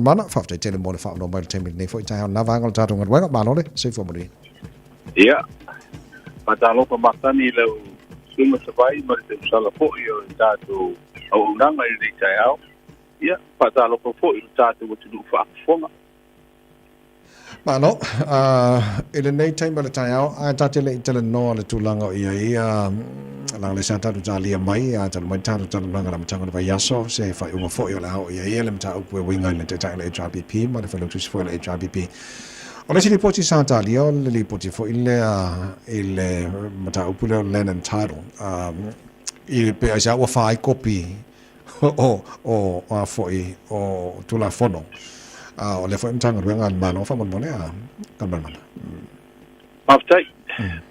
mana fa te tele mo le fa no mai te mi fo tai na va ngol tatu ngat wa ma no le se fo mo ni ia patalo pa matani le suma sabai ma te sala fo yo tatu au nanga i tai au ia patalo pa fo i tatu o tu fa fonga Mano, ele nei time le tai au a tatele tele no le tulanga ia lang le santa tu tali mai a tal mai tatu tal langa la mtanga ba yaso se fa uma fo yo la ia le mta u winga le te tai le HRBP ma le fa lo tu fo le HRBP ona si ripoti santa lio le ripoti fo ile mta u pulo len and title il pe a wa fa copy o a fo o tu la fono o le foi mtanga ruanga mano fa mon monea kalman aftai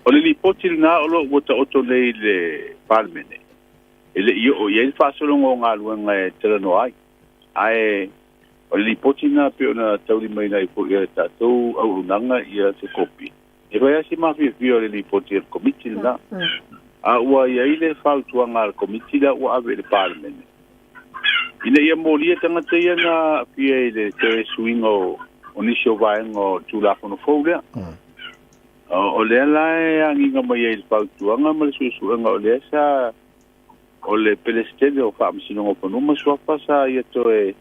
o le poti na o lo wota oto le palmene ele io ye fa solo nga luanga tele no ai o le poti na pe ona tauri mai na ko ia tatou au nanga ia se kopi e vai asi ma fi o le poti el komiti na a ua ia ile fa tuanga al komiti da ua ave le palmene ina ia molia tanga te ia na pia ile te swingo onisho vaengo tula kono foule o le la anginga mai il pautuanga ma le susuanga o le sa o le pelestele o fa msino o kono ma swa pasa ia to e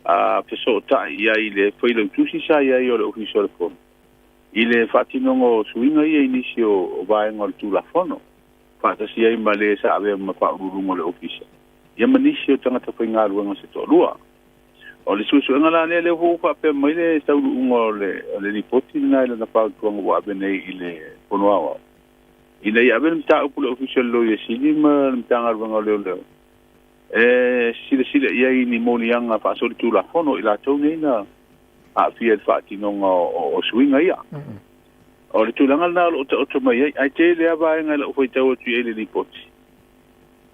a pesota ia ile foi le tusi sa ia o le official kono ile fatino ngo swinga ia inisio vaengo tula fono fa ta sia i male sa ave ma pa urungo le official ia manisi o tangata whainga ruanga se tō lua. O le susu ngala le ho fa pe mai le tau ungo le ripoti na le na pa tuanga wa bene i le ponoawa. I le ia ben ta upule official lo ye sili ma mtanga ruanga le. Sile ia i ni moni anga fa so tu la fono i la tau nei na a fia fa ti no o swinga ia. O le tu langa na o mai ai te le ava nga le foi tau tu ele ripoti.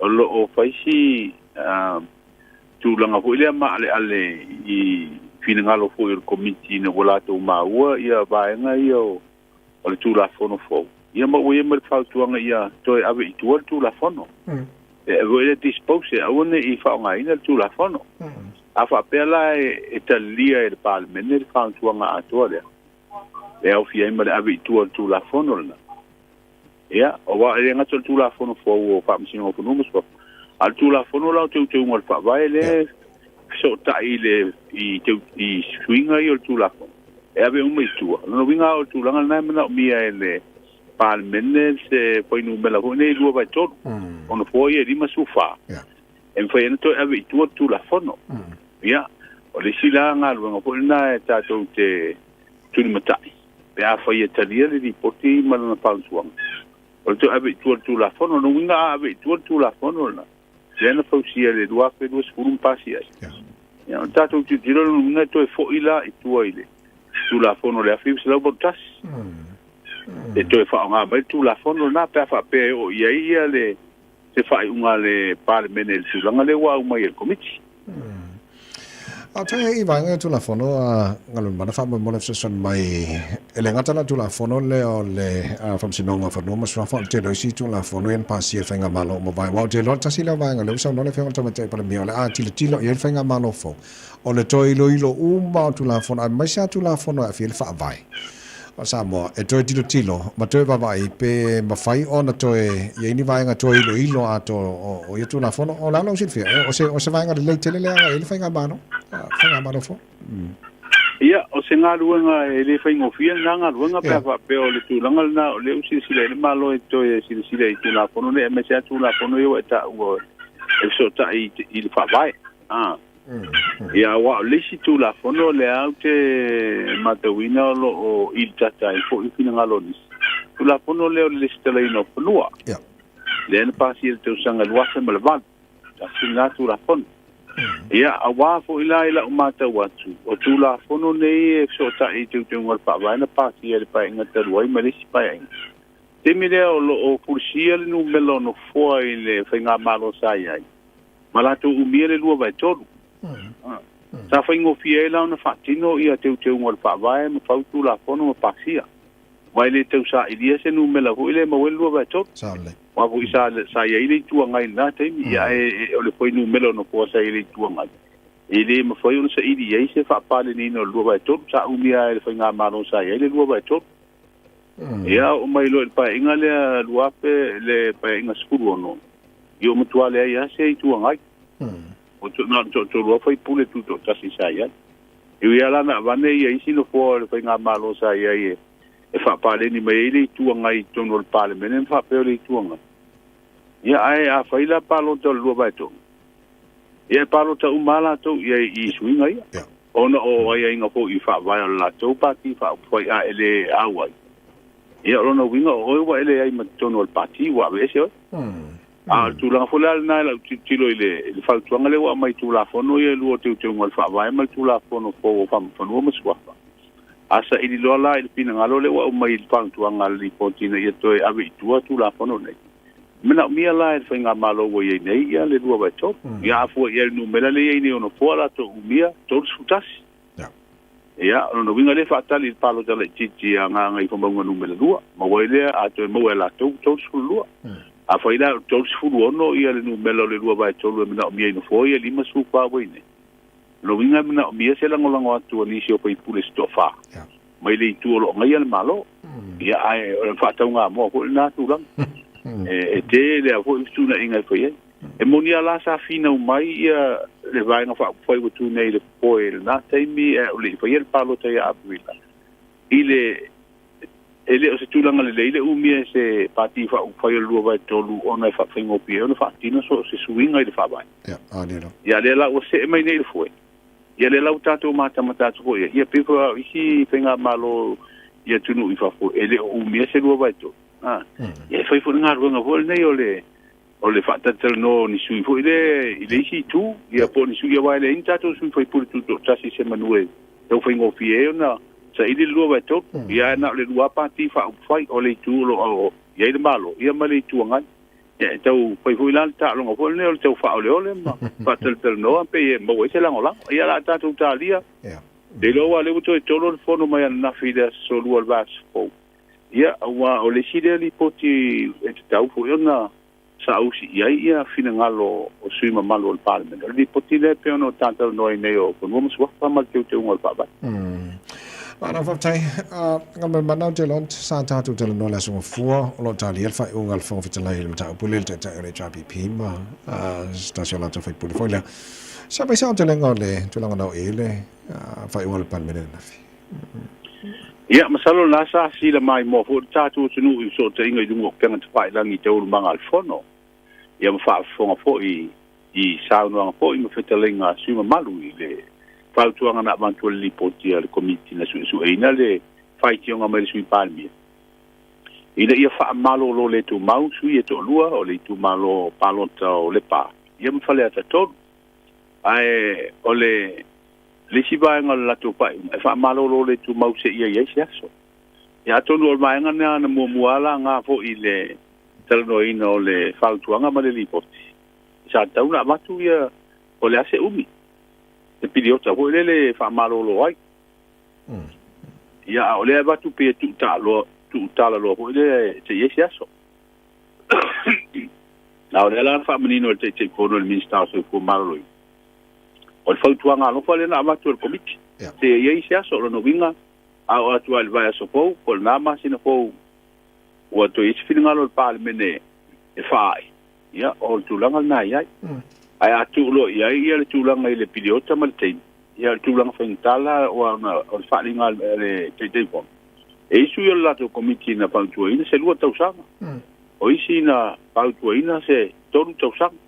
O faisi tu langa ko ile ma ale I fina lo fo il committee no wala to ma wa ia ba nga io o tu la fono fo ia ma wo ia fa tu nga ia to ave tu la fono e wo ile dispose a one I fa nga ina tu la fono a fa pela e talia il palmene il fa tu nga atore e o fia ma ave tu la fono na ia o wa ele nga tu la fono fo o fa msino ko numus fo al tu la fono la te ngol fa vai le so ta ile I swinga I tu la fono e ave un tu no vinga o tu la na na mia ele pal menne se poi nu mela ho ne lu vai tot ono foi e ma sufa en foi ento ave tu la fono ia o le sila nga lu ngo na ta to te tu ni matai pe a foi italia di poti ma na pal suang o tu ave tu la fono no vinga ave tu la fono na Lena fausia le dua pe duas furum pasi ai. Ya tato tu tiro no to fo ila I tu ile. Tu la fono le afim se la botas. E to fa nga ba tu la fono na pe fa pe o ia le se fa unga le parlemene su langa le wa uma il committee. A te I vanga tu la fono Galumalemana fa mo le son mai ele ngata la tu la fono le o le from sinonga fa no mas fa te lo si tu la fono en pasi e fenga malo mo vai wa te lo ta si la vanga le so no le fenga to para mi le tilo e fenga malo fo o le toi lo uma tu la fono mai sa tu la fono a fil fa vai o Samoa e toi tilo ma toi va vai pe ma fai ona toi ye ni vanga toi lo a to o ye tu la fono o la no si fi o se vanga le tele le ele fenga malo fenga malo fo Ia o se nga luanga e le fai ngofia nga luanga pe o le tu langa na o le usi sile le malo e to e sile tu la fono le me se tu la fono yo eta o e so ta I le fa vai ia wa le si tu la fono le aute matawina lo o il tata I fo I fina ngalo ni tu la fono le stela ino flua le en pasi il te usanga luasa malvan ta sina tu la fono ia awa fo ila umata watu o tu la fono nei e so ta I tu ngol pa vai na pasi ele pa inga te ruai malisi pa ai te mire o pulsia le no melo no fo ile fenga malo sai ai malato umiele lua vai todo sa fa ingo fiela na fatino ia te ngol pa vai mo fautu la fono mo pasia vai le te sa idia se no mela ho ile mo lua vai todo sale wa vo isa sa ia ile tu ngai na te ia o le foi no melo no po sa ile tu ngai ele ma foi on sa idi ai se fa pale ni no lua vai tot sa umia ele foi nga maro sa ele lua vai tot ia o mai lo pa inga le lua pe le pa inga skulu no io mutuale ai se tu ngai o tu na to lua foi pule tu to tasi sa ia io ia la na vane ia isi no fo le foi nga maro sa ia e fa pale ni mai ele tu ngai to no pale menen fa pe le tu ngai ia ai a faila palo to lua vai tot ia palo ta umala to ia I swinga ia ona o ia inga po I fa vai la to pati fa foi a ele awai ia ona winga o wa ele ai matono al pati wa vese a tu la fola na la tilo ile fa tu ngale wa mai tu la fono ia lu te ngal fa vai mai tu la fono po fa fono mo swa asa ili lo la il pina ngalo le wa mai fa tu ngal li potina ia to ave tu la fono nei mina mia la fa nga malo wo ye nei ia le dua ba top ia fo ia no mela le ye ni ono fo la to mia to sutas ia ono winga le fa tali palo tale chichi nga nga I fo bango no mela dua ma wo ile a to mo la to sulua a fa ila to sulu ono ia le no mela le dua ba to le mina mia no fo ia lima su pa wo nei lo winga mina mia se la ngolango atu ni si o pa ipule stofa mai le tu lo ngai le malo ia ai fa ta nga mo ko na tu lang te le avo tuna inga foi e monia la sa fina mai ia le vai nga fa foi o tu nei le poel na taimi e le foi el palo te a aprila ele o se tu langa le umie se pati fa foi o lua vai tolu ona fa fingo pie ona fa tina so se swinga le fa vai ia le la o se mai nei le foi ia le la tato mata foi ia pe ko isi penga malo ia tunu I fa foi ele umie se lua vai tolu ia fai fo nga runga vol nei ole fa tatel no ni sui fo ile si tu ia po ni sui vai le intato sui fai pur tu tasi se manue eu fai ngo fie na sa ile lua vai to ia na le lua pati fa fai ole tu lo ia le malo ia mali tu ngai ia tau fai fo lan ta lo ngo le tau fa ole ma fa tatel no pe mo se la ngola ia la tato talia de lo ale to lo fo no mai na fida so lu al vas fo ia wa o le sile li poti e tau fu ona sa usi ia fina ngalo o suima malo al parliament li poti le pe ono tanto noi neo con mo so fa mal te ngol pa ba ana fa tai ngam manau te lont sa ta tu te no la so fu lo ta li fa ungal fo fi te la il ta pulil te te re chapi pima station la to fa pul fo la sa ba sa te ngole tu la ngau ele fa ungal parliament na fi ia masalo la sa si la mai mo fo tatu tunu I so te inga dungo kenga te pai langi te ulu manga al fono ia ma fa fonga fo I sa no fo I ma fetelenga suma malu I le fa tuanga na bantu li poti al komiti na su ina le fai ti nga mai sui palmi ina ia fa malo lo le tu mau su ia to lua o le tu malo palota o le pa ia ma fale ata to ai ole le si vai nga la tu pai e fa malo lo le tu mau se ia sia so ya to no mai nga na mo muala nga fo I le tel no ino le fa tu nga ma le lipoti sa ta una matu ia o le ase umi te piliota fo le fa malo lo ai ya o le va tu pe tu ta lo fo le se sia so na o le la fa menino te ko no le minister so ko malo o le fautuanga no fale na amatu el komiti te ia sia so no vinga a o atu al vai so po ko na ma sina po o to is filinga lo parliament e fai ia o tulanga na ia ai atu lo ia le tulanga le piliota malte ia le tulanga fentala o na o falinga le te po e su yo la to komiti na pautuina se lu tau sanga o isi na pautuina se tonu tau sanga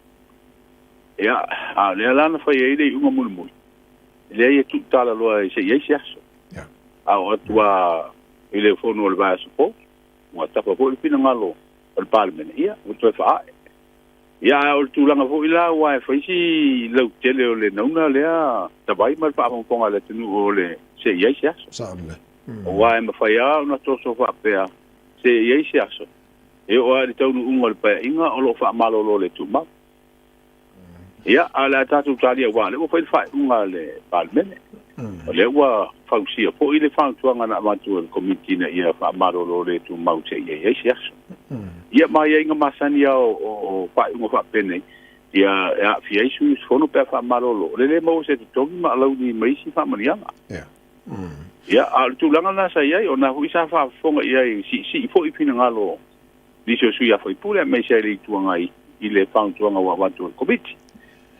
ia a le lana fa ye ile unga mulmul le ye tu tala lo se ye sia so a o tua ile fono le va so po mo ta po le pina ngalo el parliament ia o to fa ia o tu langa fo ila wa fa si lo tele o le nona le a ta vai mal fa mo ponga le tenu o le se ye sia so sa le o wa me fa ia na to so fa pe se ye sia so e o ali tau nu unga le pa inga o lo fa malo lo le tu ma ia ala tatu talia wa le o fa unga le parliament le wa fausia po ile fa tuanga na matu el komiti na ia fa malo lo le tu mau se ye sia ia mai inga masani o fa unga fa pene ia fia isu fono pe fa malolo le mo se toki ma lau ni mai si fa manianga ia al tu langa na sa ia ona hu isa fa fonga ia si fo i pina ngalo ni so su ia foi pule me se le tu ngai i le fa tu nga wa tu covid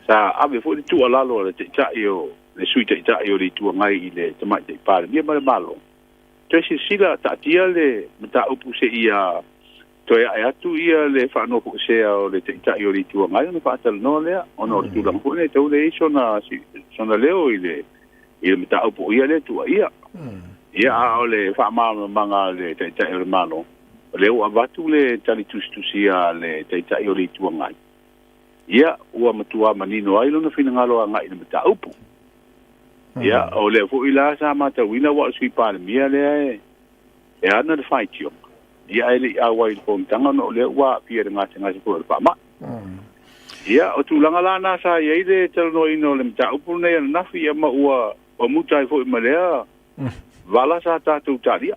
sa ave fo tu ala lo le ta io le sui ta io le tu ngai i le tama te pa le malo tesi sila ta tia le mata upu se ia to ia tu ia le fa no ko se o le ta io le tu ngai no fa tal no le ono tu lang ko le to le sona leo ile mata upu ia le tu ia ia o le fa ma manga le ta io le malo le o avatu le tali tu sia le ta io le tu ngai ia ua matua manino ai lona fina ngalo ngai na mata upu ia o le fo ila sa mata wina wa sui pa mia le e ana de fight yo ia ele a wai ko tanga no le wa pia nga tanga se ko pa ma ia o tu langa lana sa ia ile tel no ino le mta upu ne na fi ma ua o mutai fo ma le vala sa ta tu talia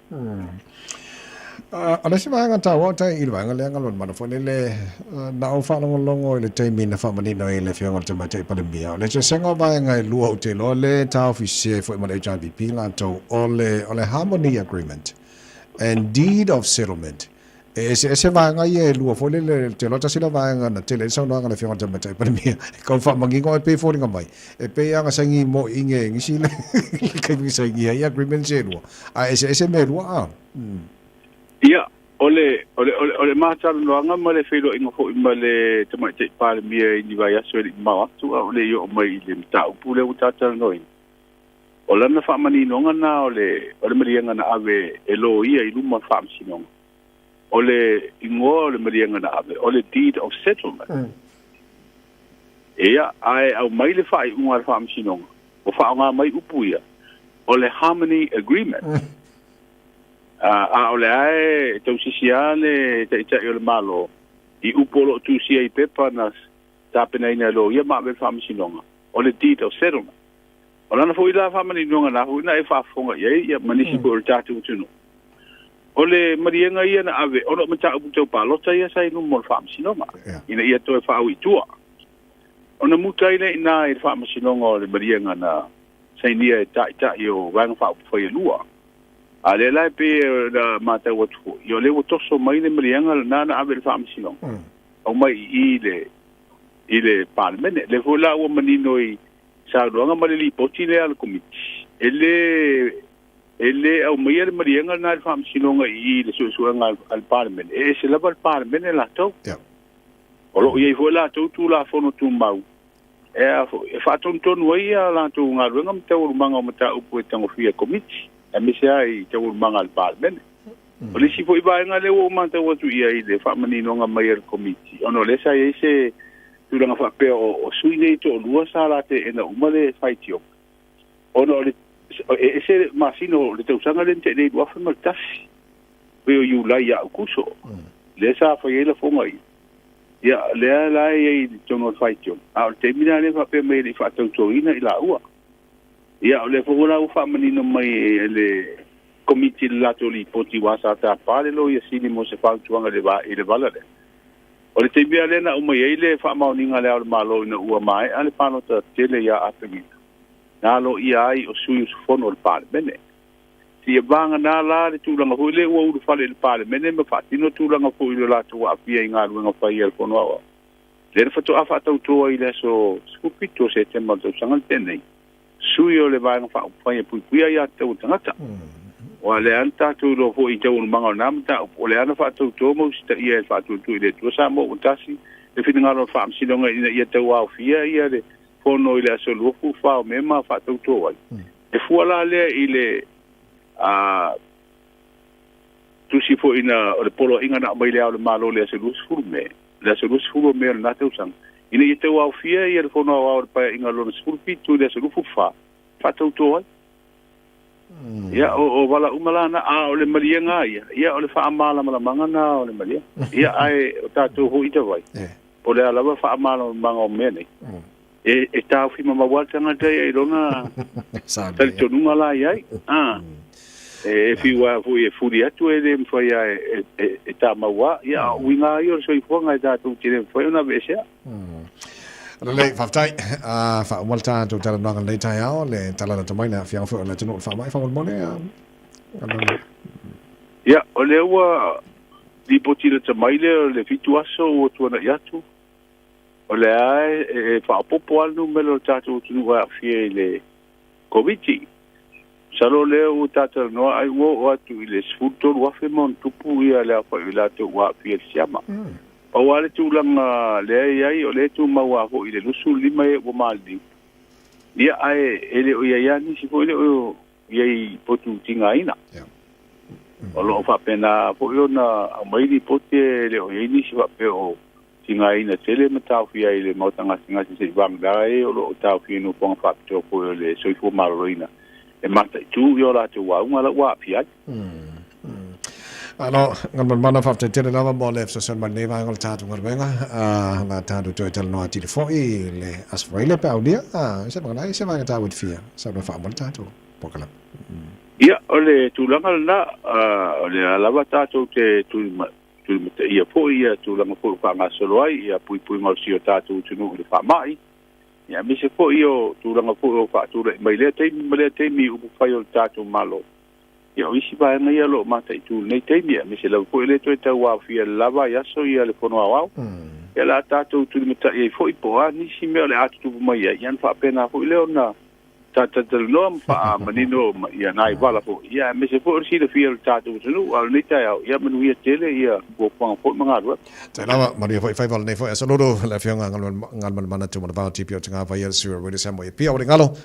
ala si vanga ta wa tai il vanga le ngalon mana fo le na o fa longo le tai min na fa mani no le fianga te mate pa le mia le se sengo vanga lu o te lo le ta office fo ma le JVP la to ole harmony agreement and deed of settlement se vanga ye lu fo le te lo ta sila vanga na te le so no le fianga te mate pa le mia ko fa mangi ngo pe fo nga mai e pe anga sangi mo inge ngisi le ke mi sangi ya agreement se lu se me lu ia ole mata no anga male felo ingo fo male te mai te pa mia ni vai aso ni ma tu ole yo mai le ta upule utata no ole na fa mani no ngana ole mrianga na ave elo ia i luma fa msino ole ingo ole mrianga na ave ole deed of settlement ia ai au mai le fa i unga fa msino o fa nga mai upuia ole harmony agreement ole ai tau sisiale te le malo i upolo tu sia i pepa nas tapena ina lo ia ma be fam sinonga ole deed of settlement ona na foi la fam ni nonga na hu na e fa fonga ia manisi ko tatu tuno ole marienga ia na ave ona mata upu tau palota ia sai no mo fam sinonga ina ia to fa wi tua ona mutaile ina e fam sinonga ole marienga na sai nia ta io wang fa upu ia lua ale la pe da mata watu yo le woto so mai le mrianga na ave fa msino o mai ile parlement le vola o manino i sa ronga mali li potile al committee ele o mai le mrianga na fa msino nga i le so nga al parlement se la parlement la to o lo ye vola to la fono tu mau e fa ton ia la to nga ronga mta o manga mta upu tango fia committee amisia i te manga al parlement ole si foi ba nga le o manta o tu ia i le fa mani no nga mai committee ono le sa i se tu nga fa pe o suine to lua sala te ena umale faitio ono le se masino le te usanga le te le wa fa maltasi pe o yu la ya kuso le sa fa ile fo mai ya le la i to no faitio a te mina le fa pe me le fa to ina ila ua ia ole fola u fa manino mai le committee latoli poti wasa ta pale lo ia sini mo se fa tuanga le va ile valale ole te bia le na u mai ile fa ma ninga le al malo na u mai ale pano ta tele ya afemi na lo ia ai o sui fono al pale bene si banga na la le tu langa hole u u fa le pale bene me fa tino tu langa fu ile la tu a pia inga lu nga fa ia fono le fa to afa to to ile so skupito se te mo to sangal tene sui o le vanga fa fai pui ia te utangata wa le anta tu lo fo i te un manga namta o le ana fa tu mo sta ia fa tu ile tu sa mo utasi le finga lo fa msilonga ia te wa fia ia le fono ile so lo fu fa me ma fa tu wa e fu ala le ile tu si fo ina o le polo inga na mai le malo le so fu me na te usang ina i te wau fia i le fono wau pa inga lona sfurpi tu le suru fufa fatau toa ia o wala umalana o le marienga ia o le fa amala manga na o le maria ia ai o tatu ho ita vai o le ala fa amala manga o mene e ta fi mama wata ngata i lona tal tonu mala ia e fi wa fu e furi atu e le mfa ia e ta mawa ia winga i o so i fonga ta tu tire foi una vez le fa tai fa walta to tala no le tai ao le tala to mai na fiang fo le tino fa mai fa mo ne ya o le wa di potile te mai le fitu aso o tuana yatu o le ai fa popo anu melo tatu tunu wa fie le komiti salo le o tata no ai wo atu ile sfuto wa fe mon tupu ia le fa ila te wa fie siama o wale tu langa le ai o le tu ma wa ho ile lusu lima e wo maldi ia ai ele o ia ni si fo ile o ia potu tinga ina o lo fa pena po yo na mai di pote le o ini si va pe o tinga ina tele mata fi ai le motanga singa se bang dai o lo ta fi no pong fa to po le so fo maroina e mata tu yo la tu wa una la wa fi ai ano ngal mana fa te tele lava mo le so sen man neva ngal ta tu ngal la ta do to tel no ati fo i le asfraile pa audia se bang dai se bang ta wit fia sa fa mo ta to pokala ia ole tulanga na ole lava tato te tu ia po ia tulanga po pa nga solo ai ia pui mal sio tato tunu le fa mai ia mi se po io tulanga po fa tu le mai le te mi u fa yo tato malo ia isi ba nga ia lo mata tu nei te mi se la po le to te wa fia lava ia so ia le pono wa ia la tato tu le ia fo i po ani si me le atu mai ia fa pena fo le ona tata no fa manino ia nai vala fo ia me se fo si le fiel tata no al nita ia manu ia tele ia go pang fo manga ro tala maria fo fai val nei fo so lo la fianga ngal man mana tu ma ba tipi o tanga va ia sur we se mo ia pia o ngalo